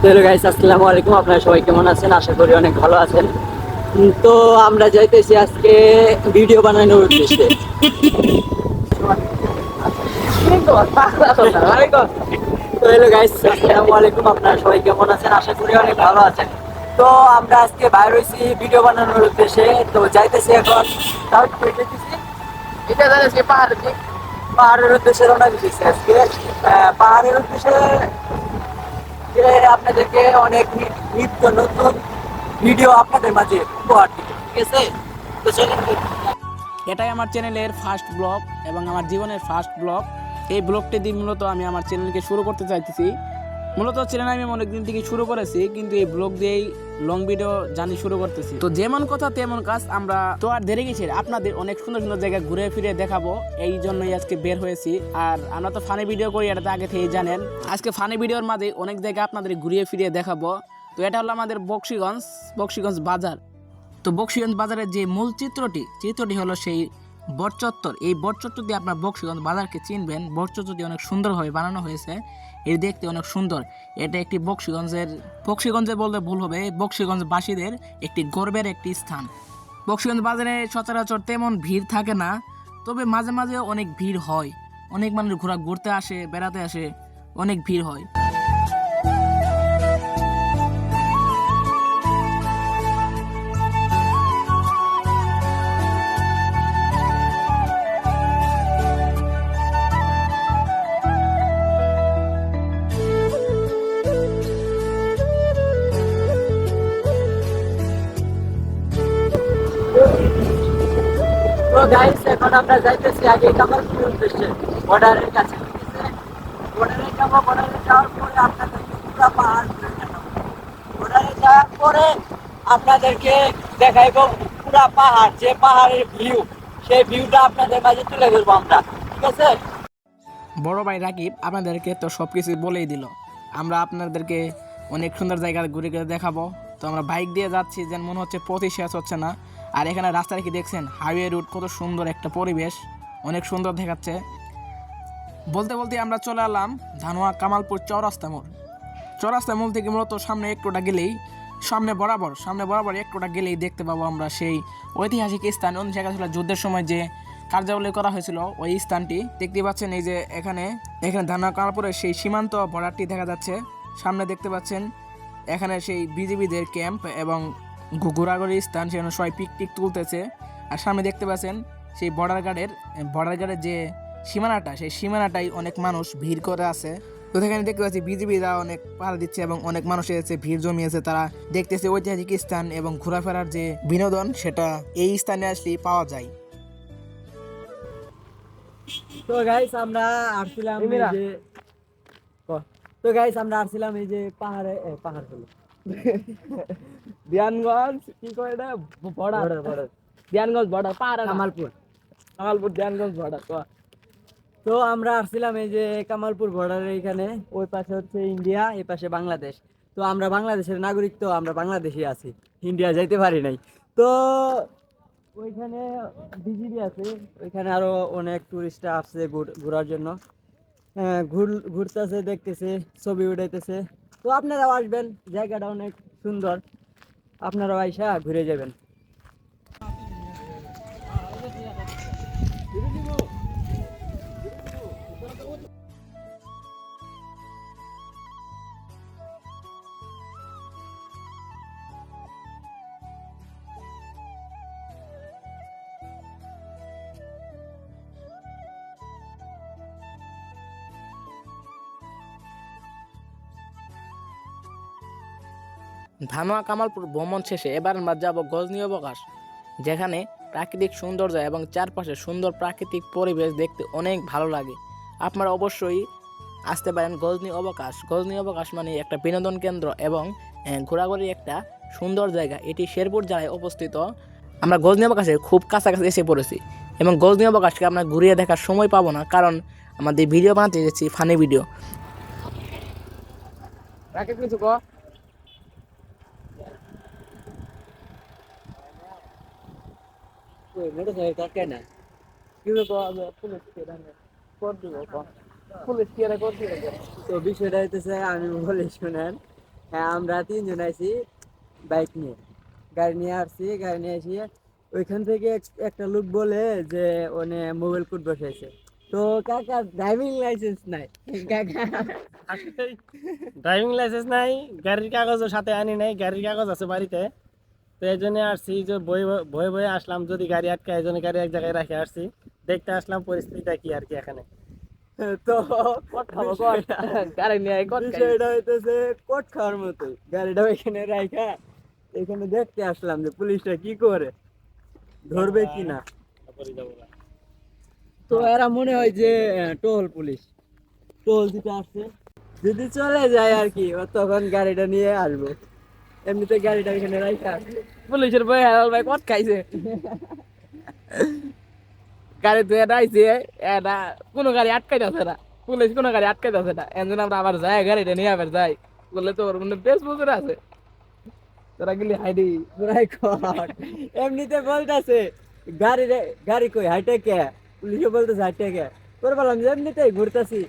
Hello guys, আসসালামু আলাইকুম। আপনারা সবাই কেমন আছেন? আশা করি অনেক ভালো আছেন। তো আমরা যাইতেছি আজকে ভিডিও বানানোর উদ্দেশ্যে। তো হ্যালো গাইস, আসসালামু আলাইকুম। আপনারা সবাই কেমন আছেন? আশা করি অনেক ভালো আছেন। তো আমরা আজকে বাইরে হইছি ভিডিও বানানোর উদ্দেশ্যে। তো যাইতেছি এখন। তাও কই যাইতেছি? এটা যাচ্ছে পাহাড়ের দিক। পাহাড়ের উদ্দেশ্যে রওনা দিতেছি আজকে। পাহাড়ের উদ্দেশ্যে যে আপনাদেরকে অনেক নিত্য নতুন ভিডিও আপনাদের মাঝে উপহার দিব, ঠিক আছে? তো চলুন। এটাই আমার চ্যানেলের ফার্স্ট ব্লগ এবং আমার জীবনের ফার্স্ট ব্লগ। এই ব্লগটি দিয়ে মূলত আমি আমার চ্যানেলকে শুরু করতে চাইতেছি। মূলত চ্যানেল আমি অনেকদিন থেকে শুরু করেছি, কিন্তু এই ব্লগ দিয়েই লং ভিডিও জানি শুরু করতেছি। তো যেমন কথা তেমন কাজ। আমরা তো আর দেরি গেছি, আপনাদের অনেক সুন্দর সুন্দর জায়গা ঘুরে ফিরে দেখাবো, এই জন্যই আজকে বের হয়েছি। আর আমরা তো ফানি ভিডিও করি, এটা তো আগে থেকেই জানেন। আজকে ফানি ভিডিওর মাঝে অনেক জায়গা আপনাদের ঘুরিয়ে ফিরিয়ে দেখাবো। তো এটা হলো আমাদের বক্সিগঞ্জ বাজার। তো বক্সিগঞ্জ বাজারের যে মূল চিত্রটি হলো সেই বটচত্বর। এই বটচত্বর দিয়ে আপনার বক্সিগঞ্জ বাজারকে চিনবেন। বটচত্বরটি অনেক সুন্দরভাবে বানানো হয়েছে, এর দেখতে অনেক সুন্দর। এটা একটি বক্সিগঞ্জে বলতে ভুল হবে, বক্সিগঞ্জবাসীদের একটি গর্বের একটি স্থান। বক্সিগঞ্জ বাজারে সচরাচর তেমন ভিড় থাকে না, তবে মাঝে মাঝে অনেক ভিড় হয়। অনেক মানুষ ঘুরতে আসে, বেড়াতে আসে, অনেক ভিড় হয়। তো গাইস, এখন আমরা যাইতেছি আগে কামালপুরের উদ্দেশ্যে, বর্ডারের কাছে, ঠিক আছে? বর্ডারে যাবো। বর্ডারে যাওয়ার পরে আপনাদেরকে পুরো পাহাড় ঘুরে দেখাবো। বর্ডারে যাওয়ার পরে আপনাদেরকে দেখাইবো পুরা পাহাড়, যে পাহাড়ের ভিউ, সেই ভিউটা আপনাদের মাঝে তুলে ধরবো আমরা, ঠিক আছে? বড় ভাই রাকিব আপনাদেরকে তো সব কিছু বলেই দিল। আমরা আপনাদেরকে অনেক সুন্দর জায়গা ঘুরে ঘুরে দেখাবো। তো আমরা বাইক দিয়ে যাচ্ছি, যেন মনে হচ্ছে পথই শেষ হচ্ছে না। আর এখানে রাস্তাটা কি দেখছেন, হাইওয়ে রুট, কত সুন্দর একটা পরিবেশ, অনেক সুন্দর দেখাচ্ছে। বলতে বলতে আমরা চলে এলাম ধানোয়া কামালপুর চৌরাস্তা মোড় থেকে মূলত সামনে বরাবর একটুটা গেলেই দেখতে পাবো আমরা সেই ঐতিহাসিক স্থান। অন্য জায়গা ছিল যুদ্ধের সময় যে কার্যাবলী করা হয়েছিল, ওই স্থানটি দেখতে পাচ্ছেন। এই যে এখানে ধানোয়া কামালপুরের সেই সীমান্ত বর্ডারটি দেখা যাচ্ছে। সামনে দেখতে পাচ্ছেন এখানে সেই বিজিবিদের ক্যাম্প এবং ঘোরাঘুরির স্থান, সেখানে সবাই পিকটিক তুলতেছে। আর সামনে দেখতে পাচ্ছেন সেই বর্ডার গার্ডের যে সীমানাটা, সেই সীমানাটাই অনেক মানুষ ভিড় করে আছে। তো সেখানে দেখতে পাচ্ছি বিজিবিরা অনেক পাহারা দিচ্ছে এবং অনেক মানুষ এসেছে, ভিড় জমিয়েছে। তারা দেখতেছে ঐতিহাসিক স্থান এবং ঘোরাফেরার যে বিনোদন, সেটা এই স্থানে আসলেই পাওয়া যায়। তো গাইস, আমরা আসছিলাম এই যে তো গাইস, আমরা আসছিলাম এই যে পাহাড় হলো ধ্যানগঞ্জ কি করে এটা, বর্ডার ধ্যানগঞ্জ বর্ডার, পাহাড় কামালপুর ধ্যানগঞ্জ বর্ডার। তো আমরা আসছিলাম এই যে কামালপুর বর্ডারের এখানে। ওই পাশে হচ্ছে ইন্ডিয়া, এই পাশে বাংলাদেশ। তো আমরা বাংলাদেশের নাগরিক, তো আমরা বাংলাদেশে আছি, ইন্ডিয়া যাইতে পারি নাই। তো ওইখানে বিজিবি আছে, ওইখানে আরো অনেক টুরিস্টরা আসছে ঘোরার জন্য। ঘুরতেছে, দেখতেছে, ছবি উঠাইতেছে। তো আপনারাও আসবেন, জায়গাটা অনেক সুন্দর, আপনারাও আইসা ঘুরে যাবেন। ধানোয়া কামালপুর ভ্রমণ শেষে এবার আমরা যাব গজনী অবকাশ, যেখানে প্রাকৃতিক সৌন্দর্য এবং চারপাশে সুন্দর প্রাকৃতিক পরিবেশ দেখতে অনেক ভালো লাগে। আপনারা অবশ্যই আসতে পারেন গজনী অবকাশ মানে একটা বিনোদন কেন্দ্র এবং ঘোরাঘুরির একটা সুন্দর জায়গা। এটি শেরপুর জেলায় অবস্থিত। আমরা গজনী অবকাশে খুব কাছাকাছি এসে পড়েছি এবং গজনী অবকাশকে আমরা ঘুরিয়ে দেখার সময় পাবো না, কারণ আমাদের ভিডিও বানাতে গেছি, ফানি ভিডিও। তো বিষয়টা হইতেছে, আমি বলি শুনেন। হ্যাঁ আমরা তিনজন আইছি বাইক নিয়ে, গাড়ি নিয়ে আসছি, গাড়ি নিয়ে এসে ওইখান থেকে একটা লোক বলে যে ওনে মোবাইল কোড বসাইছে। তো কাকা ড্রাইভিং লাইসেন্স নাই কাকা। ড্রাইভিং লাইসেন্স নাই, গাড়ির কাগজও সাথে আনি নাই, গাড়ির কাগজ আছে বাড়িতে। তো এই জন্য আসছি, যে ভয়ে ভয়ে আসলাম যদি গাড়ি আটকায়, এই জন্য গাড়ি এক জায়গায় রেখে আসছি, দেখতে আসলাম পরিস্থিতিটা কি আর কি এখানে। তো গাড়ি নিয়ে বিষয়টা হইতেছে কোট খাওয়ার মতোই, গাড়িটা ওইখানে রাখা এখানে দেখতে আসলাম যে পুলিশটা কি করে, ধরবে কিনা। তো এরা মনে হয় যে টোল পুলিশ, টোল দিতে আসছে, যদি চলে যায় আর কি ও তখন গাড়িটা নিয়ে আসবো। এমনিতে গাড়িটা এখানে রাখা আছে। পুলিশের বই হেলাল ভাই কট খাইছে, গাড়ি ধুয়ে রাইছে, এটা কোনো গাড়ি আটকাইতেছে না, পুলিশ কোনো গাড়ি আটকাইতেছে না, এর জন্য আমরা আবার যাই গাড়িটা নিয়ে আবার যাই, বললে তো ওর মধ্যে বেশ বুঝে আছে তোরা গেলি হাইডি পুরাই কট। এমনিতে বলতেছে গাড়ি কই হাইটে কে, পুলিশে বলতেছে হাইটে কে, করে বললাম যে এমনিতেই ঘুরতেছি।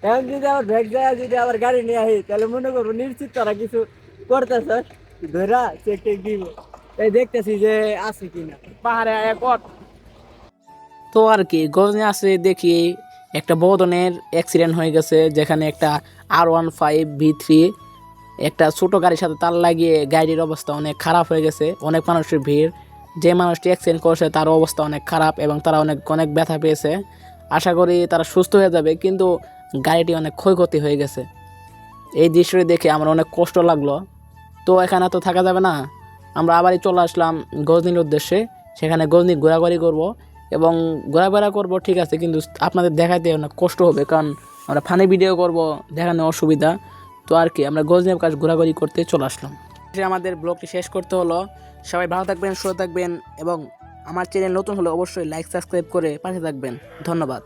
এখন যদি আবার ব্যাগ যায়, যদি আবার গাড়ি নিয়ে আসি তাহলে মনে করবো নিশ্চিত তারা কিছু করতেছ, ধরা চেক টেক দিব, এই দেখতেছি যে আছে কিনা। পাহাড়ে কট। তো আর কি গজনি আছে দেখি একটা বড় ধরনের অ্যাক্সিডেন্ট হয়ে গেছে, যেখানে একটা R15V3 একটা ছোট গাড়ির সাথে তার লাগিয়ে গাড়ির অবস্থা অনেক খারাপ হয়ে গেছে, অনেক মানুষের ভিড়, যে মানুষটি অ্যাক্সিডেন্ট করেছে তার অবস্থা অনেক খারাপ এবং তারা অনেক অনেক ব্যথা পেয়েছে। আশা করি তারা সুস্থ হয়ে যাবে, কিন্তু গাড়িটি অনেক ক্ষয়ক্ষতি হয়ে গেছে। এই দৃশ্যটি দেখে আমার অনেক কষ্ট লাগলো। তো এখানে তো থাকা যাবে না, আমরা আবারই চলে আসলাম গজনির উদ্দেশ্যে। সেখানে গজনি ঘোরাঘুরি করব এবং ঘোরাফেরা করব, ঠিক আছে, কিন্তু আপনাদের দেখাতে অনেক কষ্ট হবে, কারণ আমরা ফানি ভিডিও করব, দেখানো অসুবিধা। তো আর কি আমরা গজনির কাজ ঘোরাঘুরি করতে চলে আসলাম। আমাদের ব্লগটি শেষ করতে হলো। সবাই ভালো থাকবেন, সুস্থ থাকবেন এবং আমার চ্যানেল নতুন হলে অবশ্যই লাইক সাবস্ক্রাইব করে পাশে থাকবেন। ধন্যবাদ।